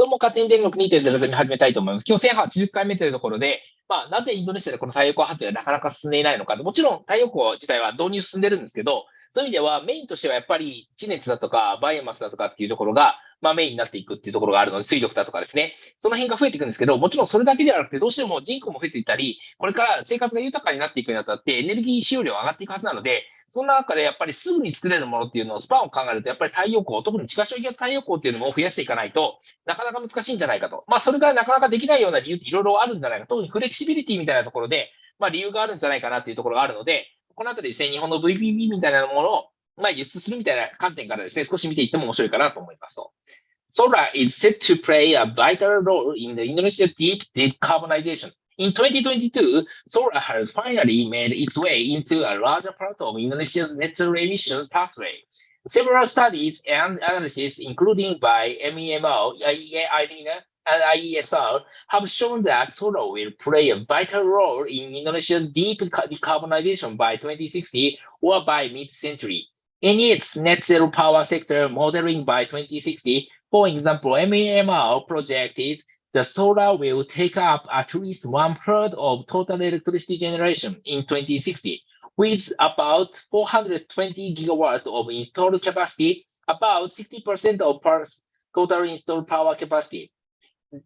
どうも、勝手に電力2.0で始めたいと思います。今日1080回目というところで、なぜインドネシアでこの太陽光発電がなかなか進んでいないのか。もちろん太陽光自体は導入進んでるんですけど、そういう意味ではメインとしてはやっぱり地熱だとかバイオマスだとかっていうところが、メインになっていくっていうところがあるので、水力だとかですね。その辺が増えていくんですけど、もちろんそれだけではなくて、どうしても人口も増えていったり、これから生活が豊かになっていくにあたってエネルギー使用量が上がっていくはずなので、そんな中でやっぱりすぐに作れるものっていうのをスパンを考えると、やっぱり太陽光、特に地下消費型太陽光っていうのも増やしていかないとなかなか難しいんじゃないかと。それがなかなかできないような理由っていろいろあるんじゃないか。特にフレキシビリティみたいなところで、理由があるんじゃないかなっていうところがあるので、このあたりですね、日本の Vpp みたいなものを、輸出するみたいな観点からですね、少し見ていっても面白いかなと思いますと。Solar is set to play a vital role in the Indonesia's deep decarbonization. In 2022, solar has finally made its way into a larger part of Indonesia's net zero emissions pathway. Several studies and analyses, including by MEMO, IEA, and IESR, have shown that solar will play a vital role in Indonesia's deep decarbonization by 2060 or by mid-century. In its net zero power sector modeling by 2060, for example, MEMO projected the solar will take up at least 1/3 of total electricity generation in 2060, with about 420 gigawatts of installed capacity, about 60% of total installed power capacity.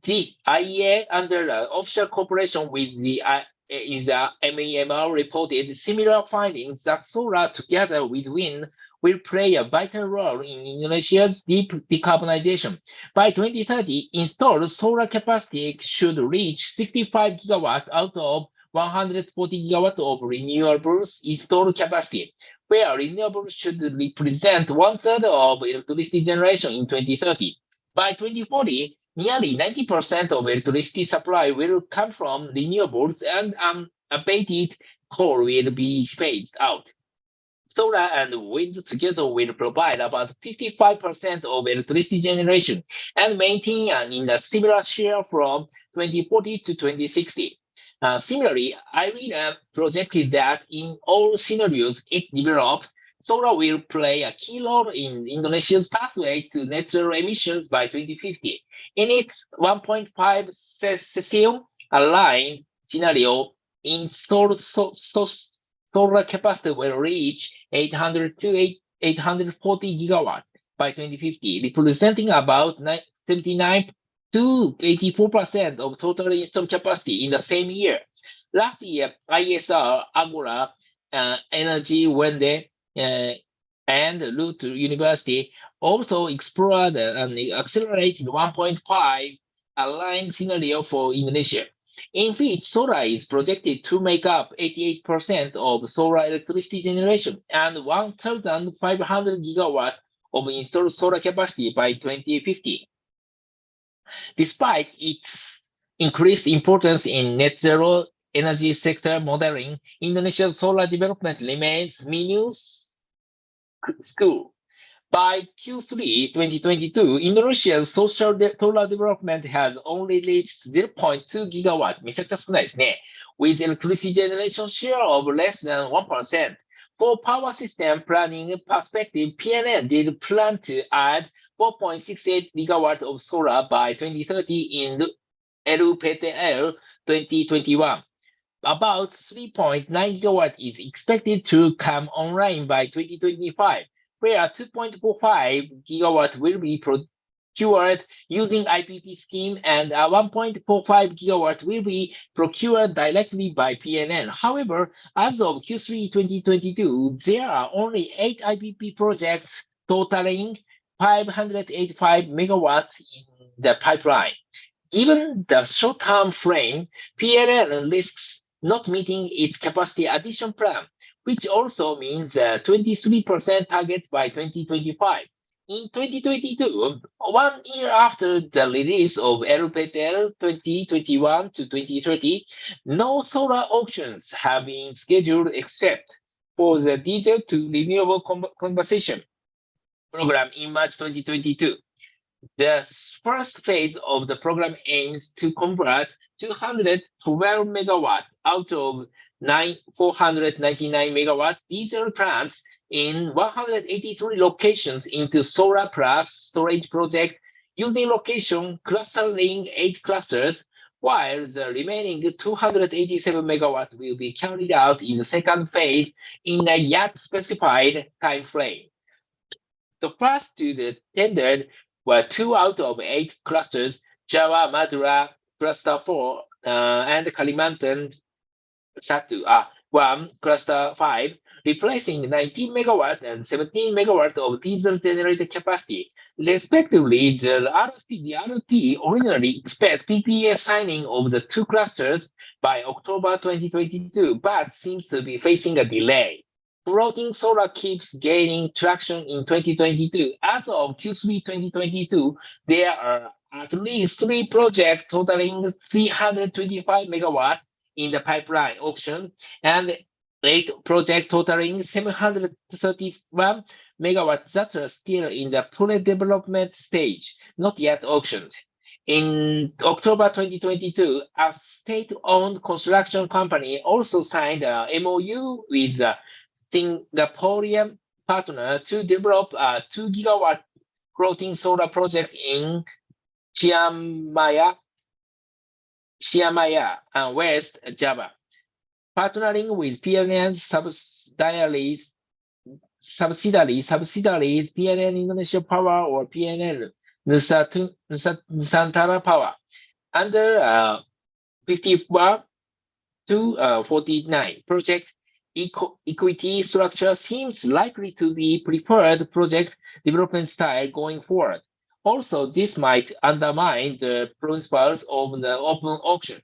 The IEA, under the official cooperation with the MEMO, reported similar findings that solar, together with wind, will play a vital role in Indonesia's deep decarbonization. By 2030, installed solar capacity should reach 65 gigawatts out of 140 gigawatts of renewables installed capacity, where renewables should represent 1/3 of electricity generation in 2030. By 2040, nearly 90% of electricity supply will come from renewables and unabated coal will be phased out. Solar and wind together will provide about 55% of electricity generation and maintain in a similar share from 2040 to 2060. Similarly, IRENA projected that in all scenarios it developed, solar will play a key role in Indonesia's pathway to net zero emissions by 2050. In its 1.5 cesium aligned scenario, installed solar capacity will reach 800 to 840 gigawatts by 2050, representing about 79 to 84% of total installed capacity in the same year. Last year, ISR, Agora, Energy, Wende, and Root University also explored an accelerated 1.5 aligned scenario for Indonesia, in which solar is projected to make up 88% of solar electricity generation and 1,500 gigawatts of installed solar capacity by 2050. Despite its increased importance in net zero energy sector modeling, Indonesia's solar development remains minuscule. By Q3 2022, Indonesia's solar development has only reached 0.2 gigawatts, めちゃくちゃ少ないですね, with electricity generation share of less than 1%. For power system planning perspective, PNN did plan to add 4.68 gigawatts of solar by 2030 in LPTL 2021. About 3.9 gigawatts is expected to come online by 2025, where 2.45 gigawatts will be procured using IPP scheme and 1.45 gigawatts will be procured directly by PNN. However, as of Q3 2022, there are only 8 IPP projects totaling 585 megawatts in the pipeline. Given the short-term frame, PNN risks not meeting its capacity addition plan, which also means a 23% target by 2025. In 2022, 1 year after the release of LPTL 2021 to 2030, no solar auctions have been scheduled except for the diesel to renewable conversion program in March 2022. The first phase of the program aims to convert 212 megawatts out of 499 megawatt diesel plants in 183 locations into solar plus storage project using location clustering 8 clusters, while the remaining 287 megawatts will be carried out in the second phase in a yet specified time frame. The first to the tendered were 2 out of 8 clusters, Java, Madura, Cluster 4, and Kalimantan Satu, 1, Cluster 5, replacing 19 megawatt and 17 megawatt of diesel generator capacity. Respectively, the RT originally expects PPA signing of the 2 clusters by October 2022, but seems to be facing a delay. Floating solar keeps gaining traction in 2022. As of Q3 2022, there are at least 3 projects totaling 325 megawatts in the pipeline auction and 8 projects totaling 731 megawatts that are still in the pre-development stage, not yet auctioned. In October 2022, a state-owned construction company also signed a MOU with a Singaporean partner to develop a 2 gigawatt floating solar project in Chiang Mai, West Java. Partnering with PLN's subsidiaries, PLN Indonesia Power or PLN Nusantara Power, under 51 to 49 project equity structure seems likely to be preferred project development style going forward. Also, this might undermine the principles of the open auction.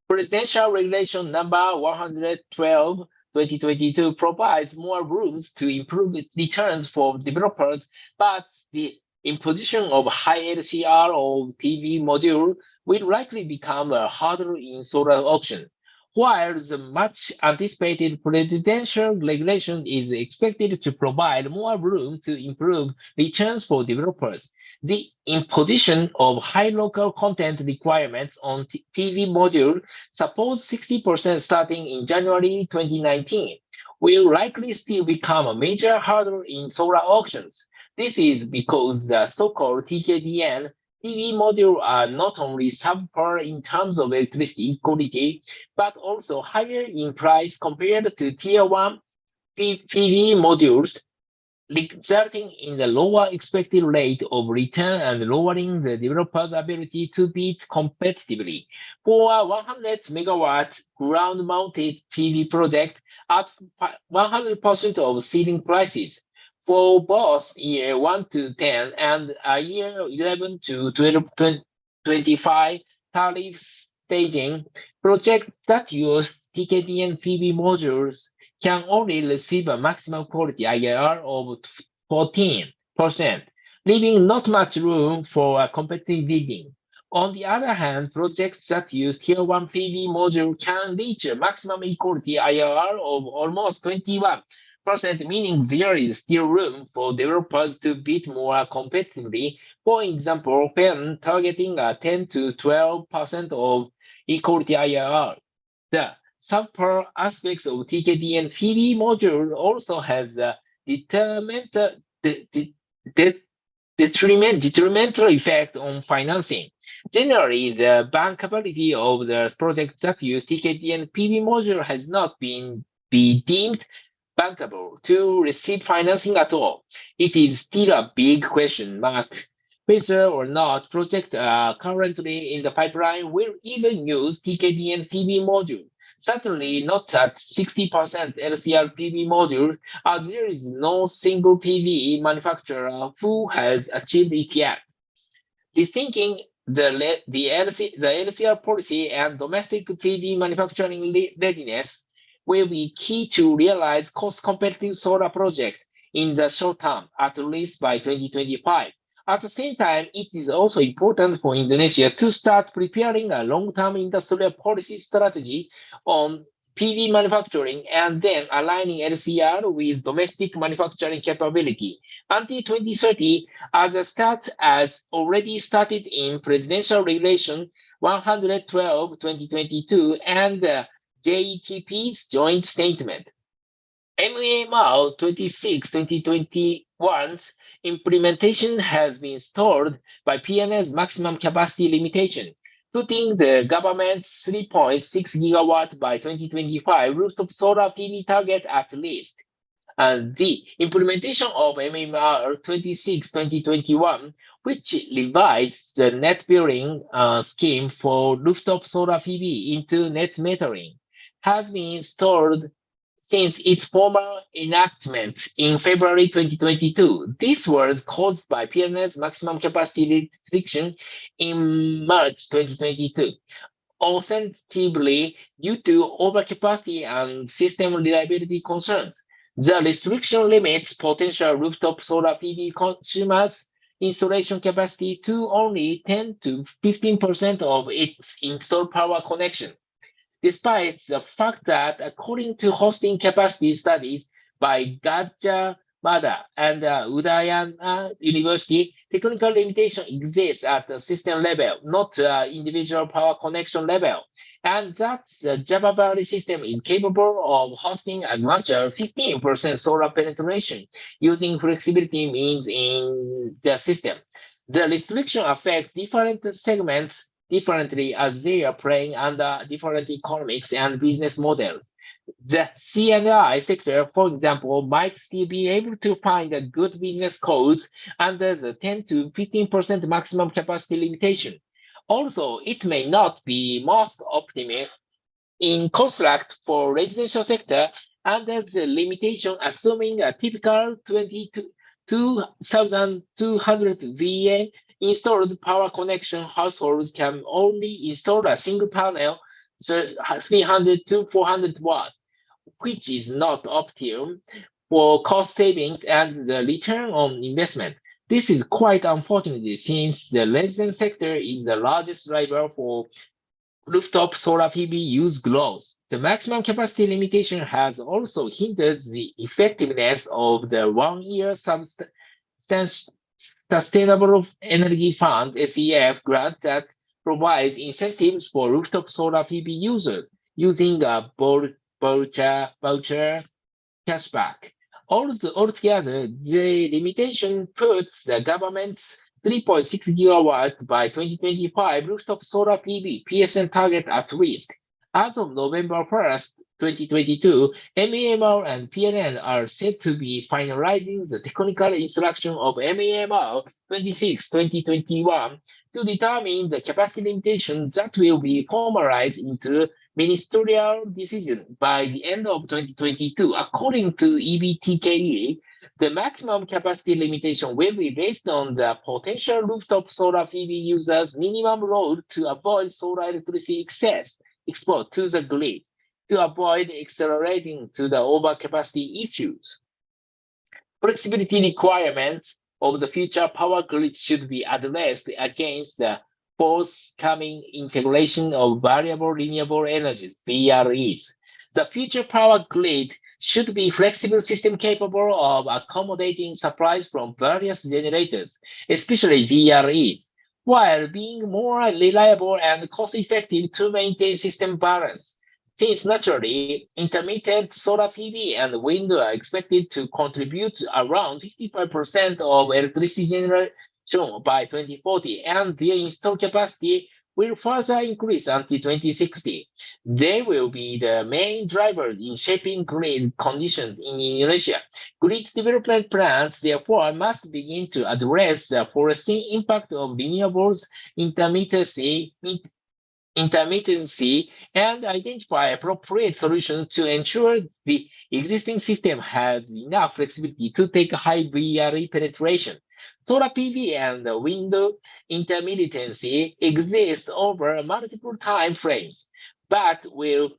Presidential Regulation number 112 2022 provides more rooms to improve returns for developers, but the imposition of high LCR of PV module will likely become a hurdle in solar auction. While the much anticipated presidential regulation is expected to provide more room to improve returns for developers, the imposition of high local content requirements on PV module, suppose 60% starting in January 2019, will likely still become a major hurdle in solar auctions. This is because the so-called TKDN PV modules are not only subpar in terms of electricity quality, but also higher in price compared to Tier 1 PV modules, resulting in the lower expected rate of return and lowering the developer's ability to bid competitively. For a 100 megawatt ground-mounted PV project at 100% of ceiling prices, for both year 1 to 10 and year 11 to 12, 25 tariff staging, projects that use TKDN PV modules can only receive a maximum quality IRR of 14%, leaving not much room for competitive bidding. On the other hand, projects that use Tier 1 PV module can reach a maximum equality IRR of almost 21%, meaning there is still room for developers to bid more competitively. For example, PEN targeting a 10 to 12% of equality IRR. The subpar aspects of TKDN PV module also has a detrimental effect on financing. Generally, the bankability of the projects that use TKDN PV module has not been deemed bankable to receive financing at all. It is still a big question mark whether or not projects currently in the pipeline will even use TKDN PV module. Certainly not at 60% LCR PV module, as there is no single PV manufacturer who has achieved it yet. Rethinking the LCR policy and domestic PV manufacturing readiness will be key to realize cost-competitive solar projects in the short term, at least by 2025. At the same time, it is also important for Indonesia to start preparing a long-term industrial policy strategy on PV manufacturing and then aligning LCR with domestic manufacturing capability. Until 2030, as a start as already started in Presidential Regulation 112/2022 and JETP's joint statement. MEMR 26-2021's implementation has been stalled by PNL's maximum capacity limitation, putting the government's 3.6 gigawatt by 2025 rooftop solar PV target at risk. And the implementation of MEMR 26-2021, which revised the net billing scheme for rooftop solar PV into net metering, has been stalled since its formal enactment in February 2022. This was caused by PNL's maximum capacity restriction in March 2022, ostensibly due to overcapacity and system reliability concerns. The restriction limits potential rooftop solar PV consumers' installation capacity to only 10 to 15% of its installed power connection, despite the fact that, according to hosting capacity studies by Gajah Mada and Udayana University, technical limitation exists at the system level, not individual power connection level, and that the Java Valley system is capable of hosting as much as 15% solar penetration using flexibility means in the system. The restriction affects different segments differently as they are playing under different economics and business models. The C&I sector, for example, might still be able to find a good business cause under the 10 to 15% maximum capacity limitation. Also, it may not be most optimal in construct for residential sector under the limitation, assuming a typical 2200 VA installed power connection, households can only install a single panel, 300 to 400 watt, which is not optimal for cost savings and the return on investment. This is quite unfortunate since the residential sector is the largest driver for rooftop solar PV use growth. The maximum capacity limitation has also hindered the effectiveness of the one-year Sustainable Energy Fund (SEF) grant that provides incentives for rooftop solar PV users using a voucher cashback. Altogether, the limitation puts the government's 3.6 gigawatt by 2025 rooftop solar PV PSN target at risk. As of November 1st, 2022, MEMR and PNN are said to be finalizing the technical instruction of MEMR 26-2021 to determine the capacity limitation that will be formalized into ministerial decision by the end of 2022. According to EBTKE, the maximum capacity limitation will be based on the potential rooftop solar PV users' minimum load to avoid solar electricity excess export to the grid, to avoid accelerating to the overcapacity issues. Flexibility requirements of the future power grid should be addressed against the forthcoming integration of variable renewable energies, VREs. The future power grid should be flexible system capable of accommodating supplies from various generators, especially VREs, while being more reliable and cost-effective to maintain system balance. Since naturally, intermittent solar PV and wind are expected to contribute around 55% of electricity generation by 2040, and their installed capacity will further increase until 2060. They will be the main drivers in shaping grid conditions in Indonesia. Grid development plans, therefore, must begin to address the foreseen impact of renewables intermittency and identify appropriate solutions to ensure the existing system has enough flexibility to take high VRE penetration. Solar PV and wind intermittency exist over multiple time frames, but with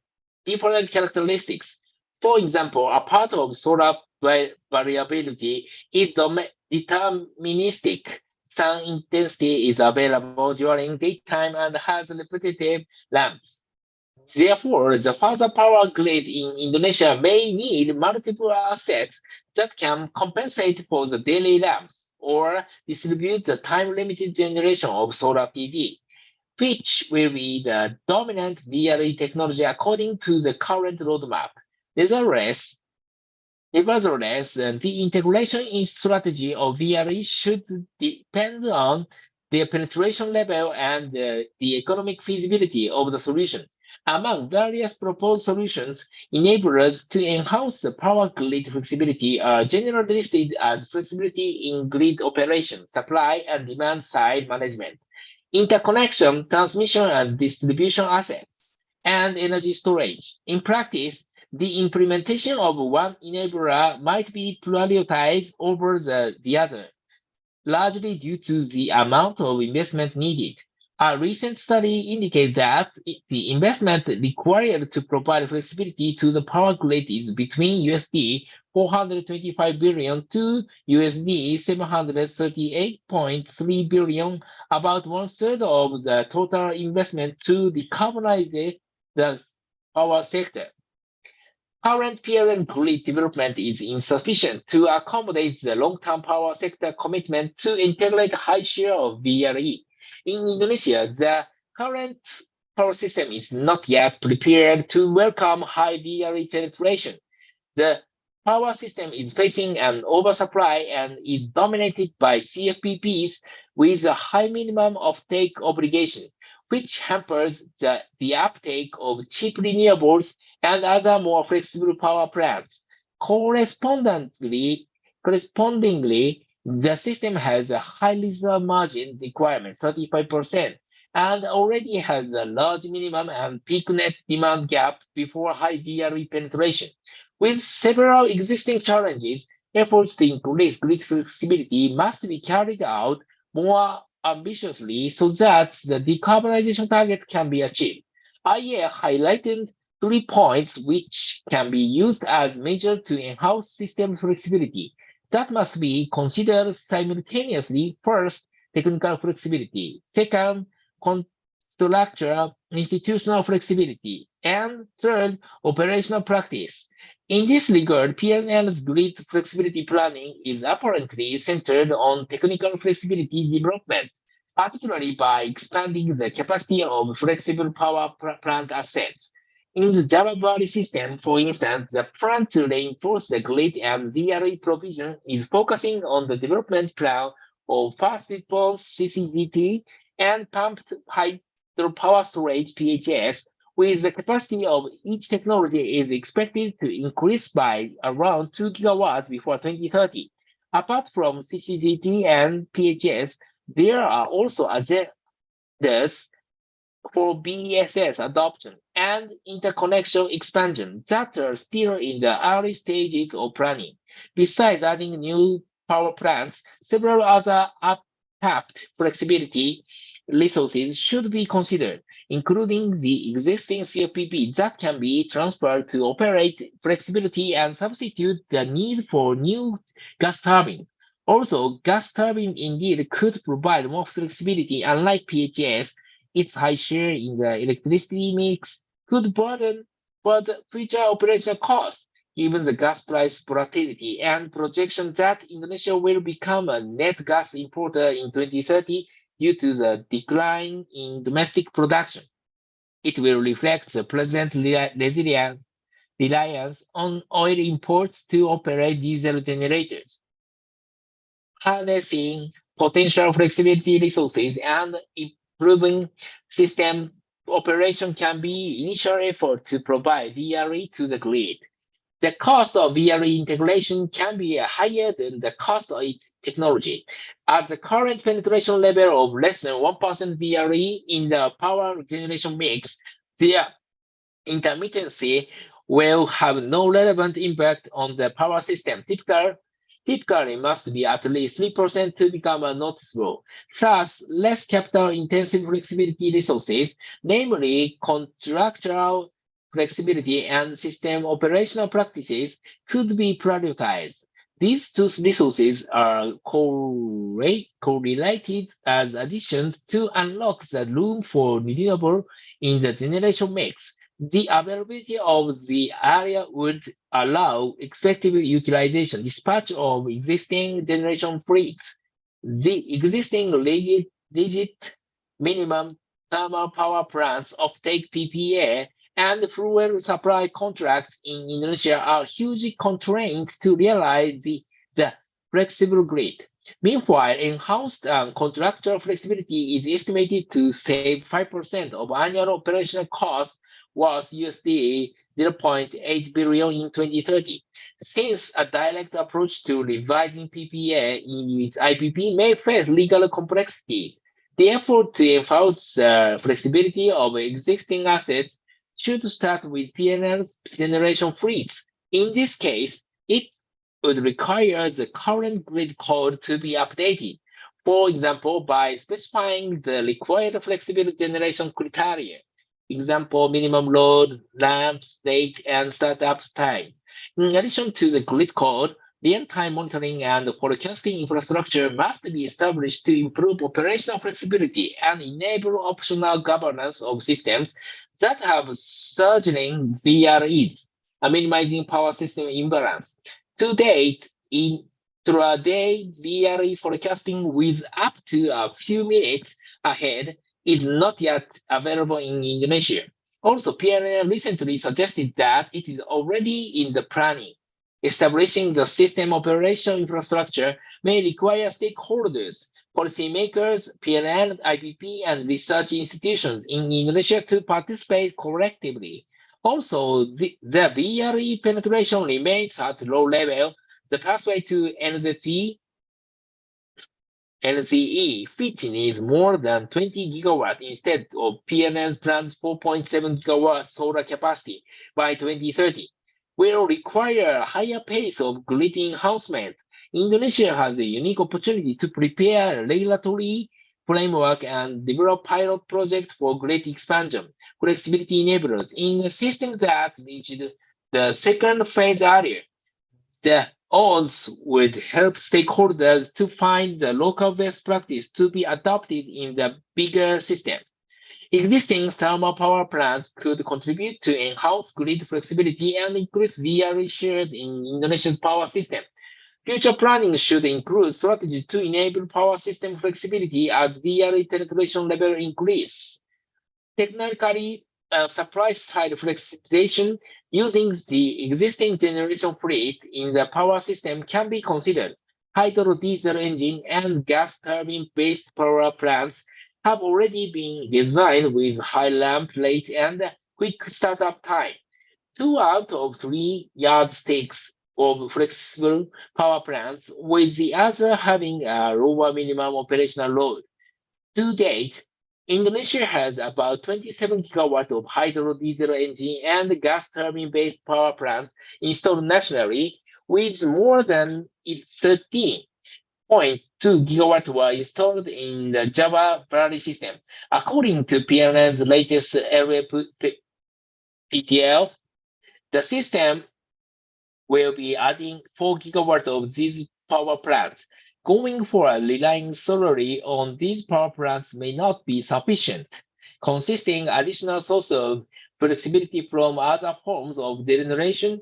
different characteristics. For example, a part of solar variability is deterministic. Sun intensity is available during daytime and has repetitive lamps. Therefore, the further power grid in Indonesia may need multiple assets that can compensate for the daily lamps or distribute the time-limited generation of solar PV, which will be the dominant VRE technology according to the current roadmap. Nevertheless, Nevertheless, the integration in strategy of VRE should depend on the penetration level and the economic feasibility of the solution. Among various proposed solutions, enablers to enhance the power grid flexibility are generally listed as flexibility in grid operation, supply and demand side management, interconnection, transmission and distribution assets, and energy storage. In practice, the implementation of one enabler might be prioritized over the other, largely due to the amount of investment needed. A recent study indicates that the investment required to provide flexibility to the power grid is between USD 425 billion to USD 738.3 billion, about one-third of the total investment to decarbonize the power sector. Current PLN grid development is insufficient to accommodate the long-term power sector commitment to integrate a high share of VRE. In Indonesia, the current power system is not yet prepared to welcome high VRE penetration. The power system is facing an oversupply and is dominated by CFPPs with a high minimum offtake obligation, which hampers the uptake of cheap renewables and other more flexible power plants. Correspondingly, the system has a high reserve margin requirement, 35%, and already has a large minimum and peak net demand gap before high VRE penetration. With several existing challenges, efforts to increase grid flexibility must be carried out more ambitiously so that the decarbonization target can be achieved. IEA highlighted 3 points which can be used as measures to enhance system flexibility that must be considered simultaneously. First, technical flexibility. Second, structural institutional flexibility. And third, operational practice. In this regard, PNL's grid flexibility planning is apparently centered on technical flexibility development, particularly by expanding the capacity of flexible power plant assets. In the Java Valley system, for instance, the plan to reinforce the grid and VRE provision is focusing on the development plan of fast response CCGT and pumped hydropower storage PHS, with the capacity of each technology is expected to increase by around 2 gigawatts before 2030. Apart from CCGT and PHS, there are also agendas for BESS adoption and interconnection expansion that are still in the early stages of planning. Besides adding new power plants, several other untapped flexibility resources should be considered, including the existing CFPP that can be transferred to operate flexibility and substitute the need for new gas turbines. Also, gas turbine indeed could provide more flexibility, unlike PHS. Its high share in the electricity mix could burden future operational costs, given the gas price volatility and projection that Indonesia will become a net gas importer in 2030 due to the decline in domestic production. It will reflect the present reliance on oil imports to operate diesel generators. Harnessing potential flexibility resources and improving system operation can be initial effort to provide VRE to the grid. The cost of VRE integration can be higher than the cost of its technology. At the current penetration level of less than 1% VRE in the power generation mix, the intermittency will have no relevant impact on the power system. Typically must be at least 3% to become noticeable. Thus, less capital-intensive flexibility resources, namely contractual flexibility and system operational practices, could be prioritized. These two resources are correlated as additions to unlock the room for renewable in the generation mix. The availability of the area would allow effective utilization, dispatch of existing generation fleets. The existing rigid minimum thermal power plants offtake PPA and fuel supply contracts in Indonesia are huge constraints to realize the flexible grid. Meanwhile, enhanced contractual flexibility is estimated to save 5% of annual operational costs worth USD 0.8 billion in 2030. Since a direct approach to revising PPA with IPP may face legal complexities, the effort to enforce flexibility of existing assets should start with PNL's generation fleets. In this case, it would require the current grid code to be updated, for example, by specifying the required flexible generation criteria. Example, minimum load, ramp, state, and startup times. In addition to the grid code, real-time monitoring and forecasting infrastructure must be established to improve operational flexibility and enable optional governance of systems that have surging VREs, minimizing power system imbalance. To date, intraday VRE forecasting with up to a few minutes ahead is not yet available in Indonesia. Also, PNL recently suggested that it is already in the planning. Establishing the system operation infrastructure may require stakeholders, policymakers, PNL, IPP, and research institutions in Indonesia to participate collectively. Also, the VRE penetration remains at low level. The pathway to NZE fit needs more than 20 gigawatt instead of PNL's planned 4.7 gigawatt solar capacity by 2030. Will require a higher pace of grid enhancement. Indonesia has a unique opportunity to prepare a regulatory framework and develop pilot projects for grid expansion, flexibility enablers in a system that reached the second phase earlier. The odds would help stakeholders to find the local best practice to be adopted in the bigger system. Existing thermal power plants could contribute to enhance grid flexibility and increase VRE shares in Indonesia's power system. Future planning should include strategies to enable power system flexibility as VRE penetration level increase. Technically, supply-side flexibilization using the existing generation fleet in the power system can be considered. Hydro diesel engine and gas turbine-based power plants have already been designed with high ramp rate and quick startup time. 2 out of 3 yardsticks of flexible power plants, with the other having a lower minimum operational load. To date, Indonesia has about 27 gigawatts of hydro diesel engine and gas turbine-based power plants installed nationally, with more than 13.2 gigawatts were installed in the Java Valley system. According to PNN's latest area PTL, the system will be adding 4 gigawatts of these power plants. Going forward, relying solely on these power plants may not be sufficient. Consisting additional source of flexibility from other forms of generation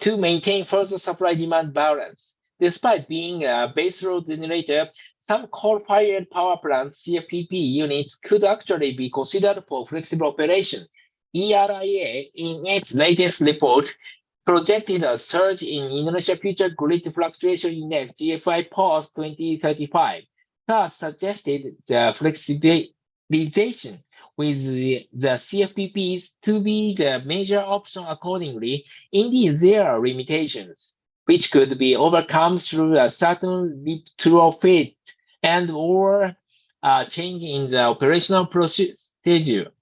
to maintain further supply-demand balance. Despite being a baseload generator, some coal-fired power plants (CFPP) units could actually be considered for flexible operation. ERIA, in its latest report, projected a surge in Indonesia Future Grid Fluctuation Index (GFI) post 2035, thus suggested the flexibilization with the CFPPs to be the major option accordingly. Indeed, there are limitations, which could be overcome through a certain retrofit and or change in the operational procedure.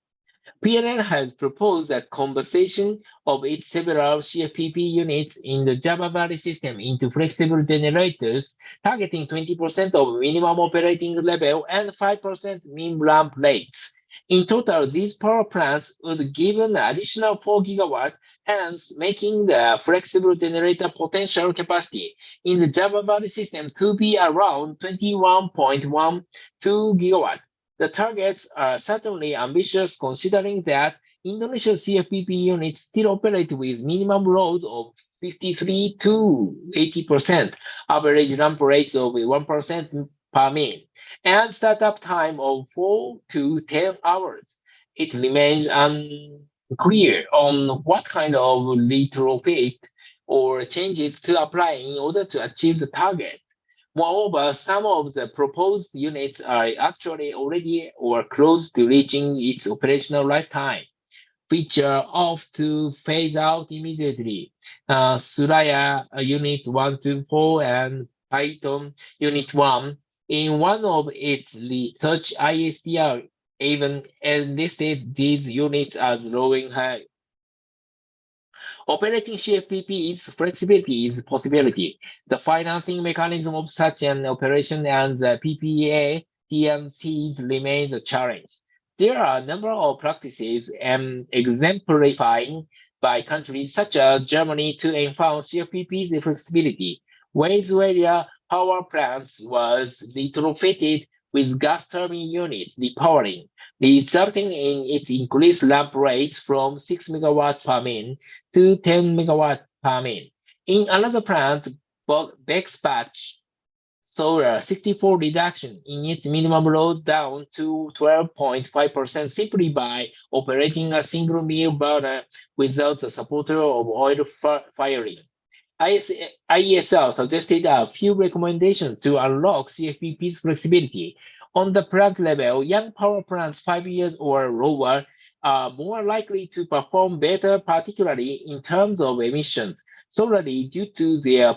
PNN has proposed a conversion of its several CFPP units in the Java Valley system into flexible generators, targeting 20% of minimum operating level and 5% mean ramp rates. In total, these power plants would give an additional 4 gigawatts, hence making the flexible generator potential capacity in the Java Valley system to be around 21.12 gigawatts. The targets are certainly ambitious considering that Indonesian CFPP units still operate with minimum loads of 53 to 80%, average ramp rates of 1% per min, and startup time of 4 to 10 hours. It remains clear on what kind of retrofit or changes to apply in order to achieve the target. Moreover, some of the proposed units are actually already or close to reaching its operational lifetime, which are off to phase out immediately. Suraya Unit 1 to 4 and Python Unit 1. In one of its research, ISDR even listed these units as growing high. Operating CFPP's flexibility is a possibility. The financing mechanism of such an operation and the PPA TNCs remains a challenge. There are a number of practices exemplifying by countries such as Germany to enhance CFPP's flexibility. Ways where power plants was retrofitted with gas turbine units repowering, resulting in its increased ramp rates from 6 megawatt per min to 10 megawatt per min. In another plant, Bexpatch saw a 64 reduction in its minimum load down to 12.5% simply by operating a single mill burner without the support of oil firing. IESR suggested a few recommendations to unlock CFPP's flexibility. On the plant level, young power plants 5 years or lower are more likely to perform better, particularly in terms of emissions, solely due to their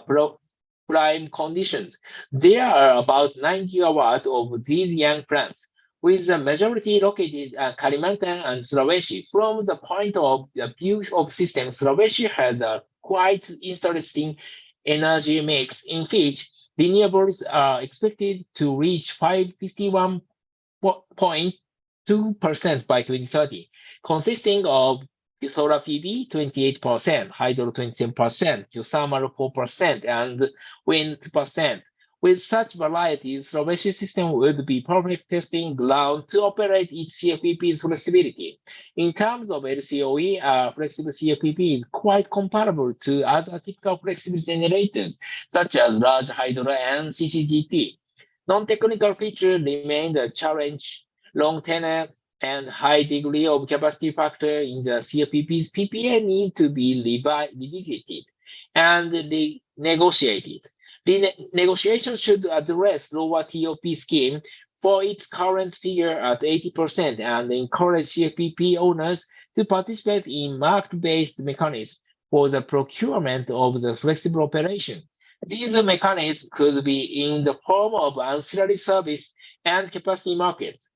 prime conditions. There are about 9 gigawatts of these young plants, with the majority located at Kalimantan and Sulawesi. From the point of view of systems, Sulawesi has a quite interesting energy mix in which renewables are expected to reach 51.2% by 2030, consisting of solar PV 28%, hydro 27%, geothermal 4%, and wind 2%. With such varieties, Sulawesi system would be perfect testing ground to operate its CFPP's flexibility. In terms of LCOE, flexible CFPP is quite comparable to other typical flexible generators, such as large hydro and CCGT. Non-technical features remain a challenge. Long tenor and high degree of capacity factor in the CFPP's PPA need to be revisited and renegotiated. The negotiation should address lower TOP scheme for its current figure at 80% and encourage CFPP owners to participate in market-based mechanisms for the procurement of the flexible operation. These mechanisms could be in the form of ancillary service and capacity markets.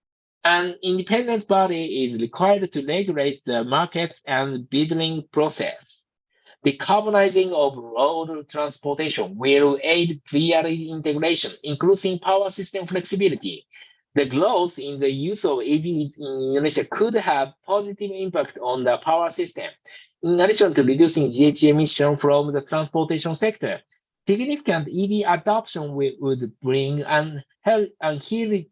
An independent body is required to regulate the markets and bidding process. Decarbonizing of road transportation will aid VRE integration, including power system flexibility. The growth in the use of EVs in Indonesia could have positive impact on the power system. In addition to reducing GHG emission from the transportation sector, significant EV adoption would bring unheralded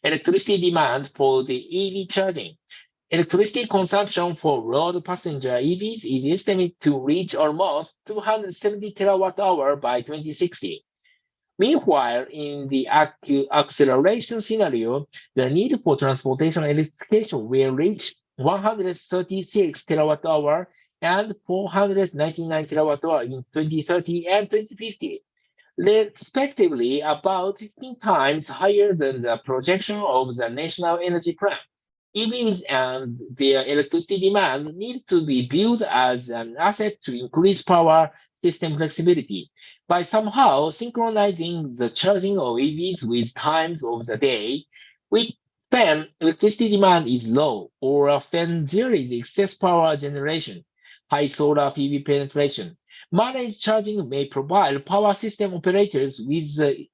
electricity demand for the EV charging. Electricity consumption for road passenger EVs is estimated to reach almost 270 terawatt-hour by 2060. Meanwhile, in the acceleration scenario, the need for transportation electrification will reach 136 terawatt-hour and 499 terawatt-hour in 2030 and 2050, respectively about 15 times higher than the projection of the National Energy Plan. EVs and their electricity demand need to be viewed as an asset to increase power system flexibility. By somehow synchronizing the charging of EVs with times of the day, when electricity demand is low or when there is excess power generation, high solar PV penetration, managed charging may provide power system operators with the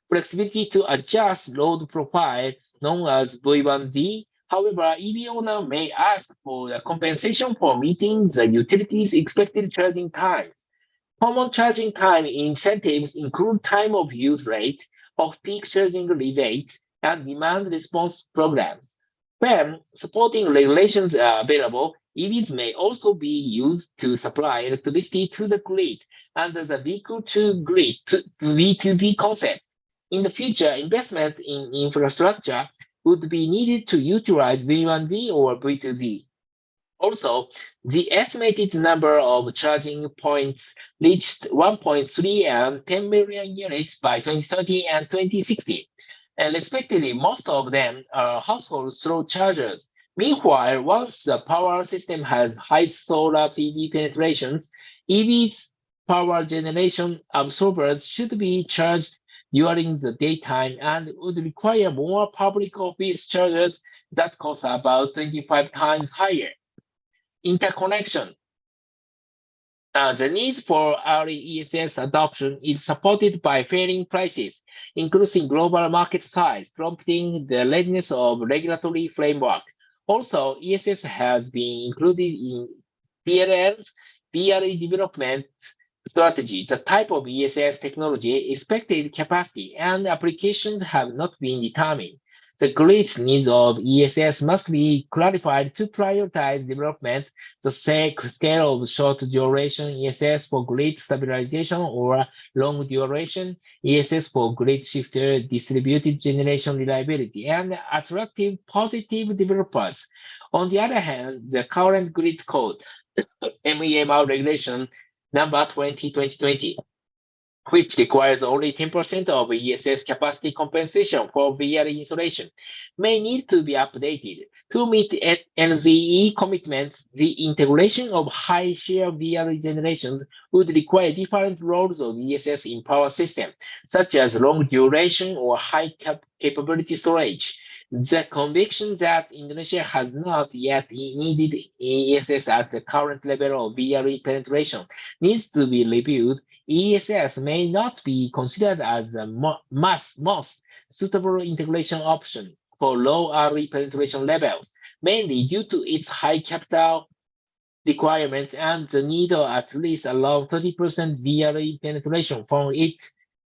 flexibility to adjust load profile known as V1Z. However, EV owner may ask for a compensation for meeting the utility's expected charging times. Common charging time incentives include time of use rate, off-peak charging rebates, and demand response programs. When supporting regulations are available, EVs may also be used to supply electricity to the grid under the vehicle-to-grid V2V concept. In the future, investment in infrastructure would be needed to utilize V1Z or V2Z. Also, the estimated number of charging points reached 1.3 and 10 million units by 2030 and 2060. And respectively, most of them are household slow chargers. Meanwhile, once the power system has high solar PV penetrations, EVs power generation absorbers should be charged during the daytime and would require more public office chargers that cost about 25 times higher. Interconnection. The need for early ESS adoption is supported by falling prices, increasing global market size, prompting the readiness of regulatory framework. Also, ESS has been included in PLN's BRE development strategy. The type of ESS technology, expected capacity, and applications have not been determined. The grid needs of ESS must be clarified to prioritize development, the scale of short duration ESS for grid stabilization or long duration ESS for grid shifter distributed generation reliability, and attractive positive developers. On the other hand, the current grid code, MEMR regulation number 2020, which requires only 10% of ESS capacity compensation for VRE installation, may need to be updated. To meet NZE commitments, the integration of high-share VRE generations would require different roles of ESS in power system, such as long duration or high capability storage. The conviction that Indonesia has not yet needed ESS at the current level of VRE penetration needs to be reviewed. ESS may not be considered as the most suitable integration option for low RE penetration levels, mainly due to its high capital requirements and the need of at least around 30% VRE penetration for it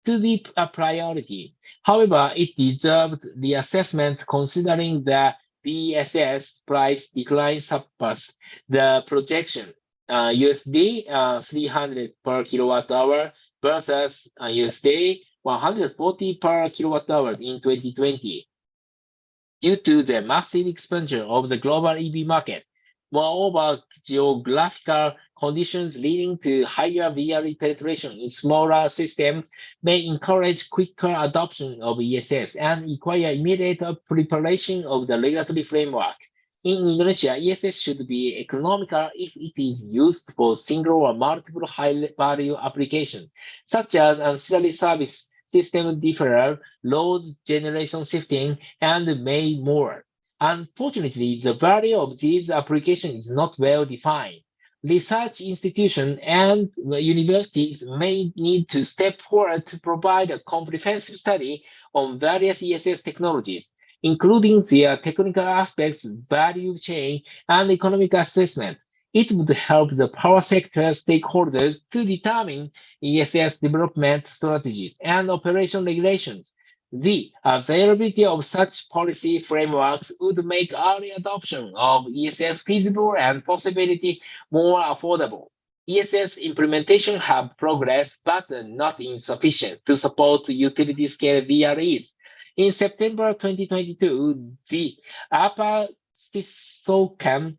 to be a priority. However, it deserved reassessment considering the BSS price decline surpassed the projection. USD 300 per kilowatt hour versus USD 140 per kilowatt hour in 2020 due to the massive expansion of the global EV market. Moreover, geographical conditions leading to higher VRE penetration in smaller systems may encourage quicker adoption of ESS and require immediate preparation of the regulatory framework. In Indonesia, ESS should be economical if it is used for single or multiple high-value applications, such as ancillary service, system deferral, load generation shifting, and many more. Unfortunately, the value of these applications is not well defined. Research institutions and universities may need to step forward to provide a comprehensive study on various ESS technologies, including their technical aspects, value chain, and economic assessment. It would help the power sector stakeholders to determine ESS development strategies and operation regulations. The availability of such policy frameworks would make early adoption of ESS feasible and possibility more affordable. ESS implementation have progressed, but not insufficient to support utility-scale VREs. In September 2022, the Upper Sisokam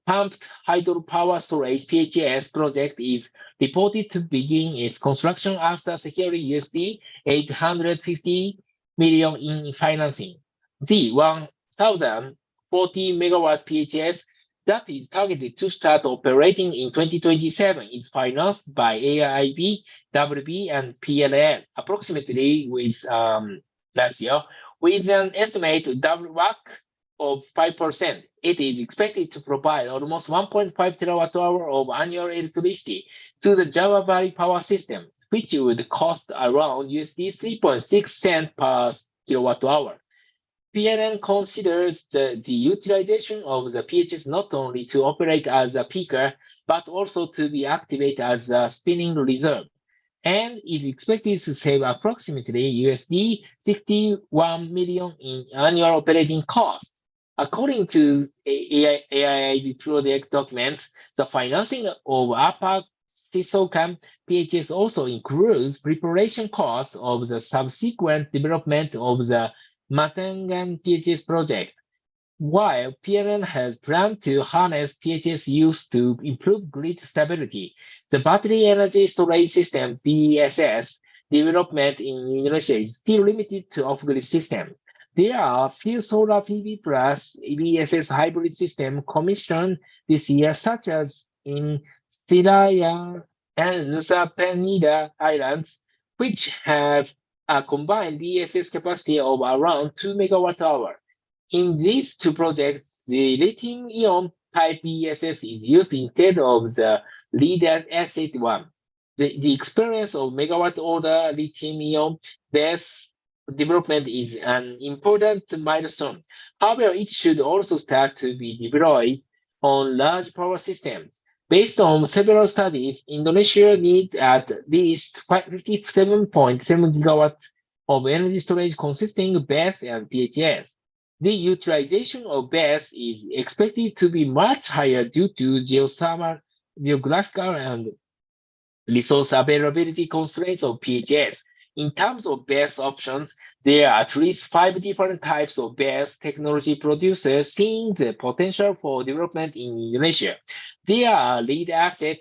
Pumped Hydropower Storage (PHS) project is reported to begin its construction after securing USD 850 million in financing. The 1,040 megawatt PHS that is targeted to start operating in 2027 is financed by AIIB, WB, and PLN, approximately with last year, with an estimated WACC of 5%. It is expected to provide almost 1.5 terawatt hour of annual electricity to the Java Valley power system, which would cost around USD 3.6 cents per kilowatt hour. PLN considers the utilization of the PHS not only to operate as a peaker, but also to be activated as a spinning reserve, and is expected to save approximately USD 61 million in annual operating costs. According to AIIB project documents, the financing of Upper Sisokam PHS also includes preparation costs of the subsequent development of the Matangan PHS project. While PLN has planned to harness PHS use to improve grid stability, the battery energy storage system BESS development in Indonesia is still limited to off-grid systems. There are a few solar PV plus BESS hybrid systems commissioned this year, such as in Siraya and Nusa Penida Islands, which have a combined BESS capacity of around 2 megawatt hour. In these two projects, the lithium-ion type BESS is used instead of the lead-acid one. The experience of megawatt-order lithium-ion BESS development is an important milestone. However, it should also start to be deployed on large power systems. Based on several studies, Indonesia needs at least 57.7 gigawatts of energy storage consisting of BESS and PHS. The utilization of BESS is expected to be much higher due to geographical and resource availability constraints of PHS. In terms of BESS options, there are at least 5 different types of BESS technology producers seeing the potential for development in Indonesia. There are lead-acid,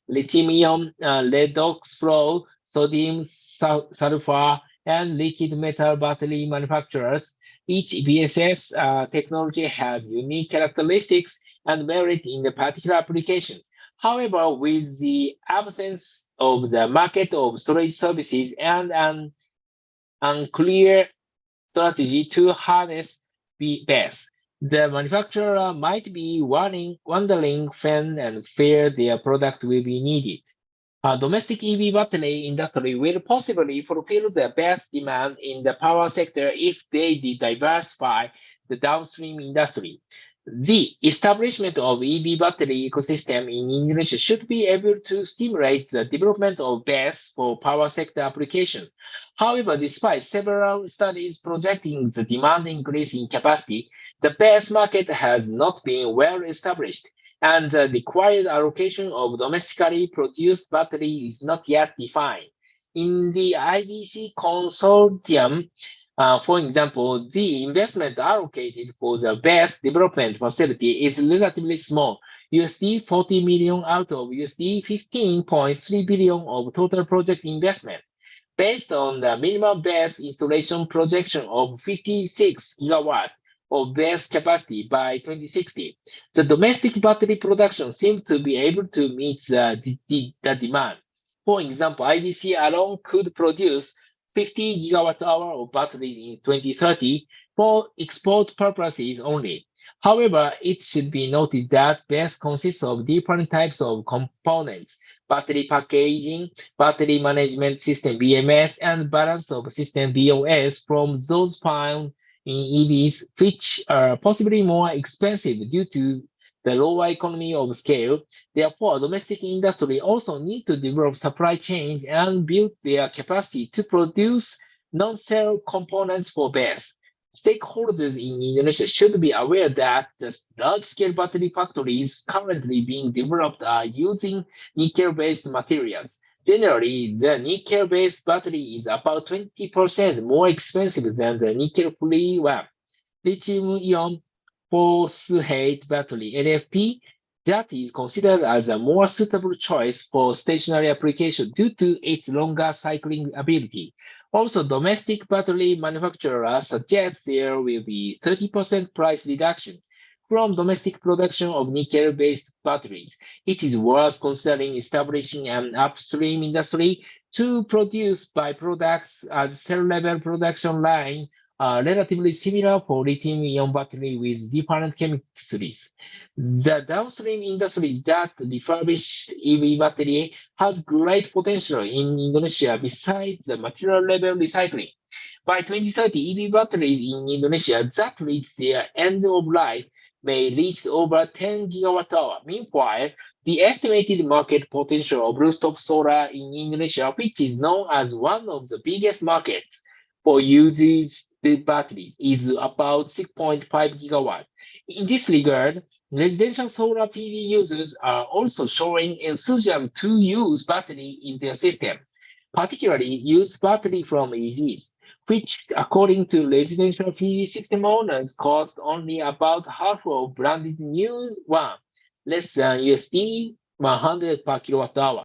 lithium-ion, redox flow, sodium sulfur, and liquid metal battery manufacturers. Each BESS technology has unique characteristics and merit in the particular application. However, with the absence of the market of storage services and an unclear strategy to harness BESS, the manufacturer might be wondering when and where their product will be needed. A domestic EV battery industry will possibly fulfill the best demand in the power sector if they diversify the downstream industry. The establishment of EV battery ecosystem in Indonesia should be able to stimulate the development of BESS for power sector applications. However, despite several studies projecting the demand increase in capacity, the BESS market has not been well established, and the required allocation of domestically produced battery is not yet defined. In the IDC consortium, for example, the investment allocated for the BESS development facility is relatively small, $40 million out of $15.3 billion of total project investment. Based on the minimum BESS installation projection of 56 gigawatts of BESS capacity by 2060, the domestic battery production seems to be able to meet the demand. For example, IDC alone could produce 50 gigawatt hour of batteries in 2030 for export purposes only. However, it should be noted that BESS consists of different types of components: battery packaging, battery management system BMS, and balance of system BOS from those found in EVs, which are possibly more expensive due to the lower economy of scale. Therefore, domestic industry also need to develop supply chains and build their capacity to produce non-cell components for BESS. Stakeholders in Indonesia should be aware that the large-scale battery factories currently being developed are using nickel-based materials. Generally, the nickel-based battery is about 20% more expensive than the nickel-free one. Lithium-ion phosphate battery (LFP) that is considered as a more suitable choice for stationary application due to its longer cycling ability. Also, domestic battery manufacturers suggest there will be 30% price reduction from domestic production of nickel-based batteries. It is worth considering establishing an upstream industry to produce byproducts as cell-level production line relatively similar for lithium-ion battery with different chemistries. The downstream industry that refurbished EV battery has great potential in Indonesia besides the material level recycling. By 2030, EV batteries in Indonesia that reach their end of life may reach over 10 gigawatt hour. Meanwhile, the estimated market potential of rooftop solar in Indonesia, which is known as one of the biggest markets for uses the batteries, is about 6.5 gigawatts. In this regard, residential solar PV users are also showing enthusiasm to use battery in their system, particularly use battery from EVs. which, according to residential PV system owners, cost only about half of branded new one, less than USD 100 per kilowatt hour.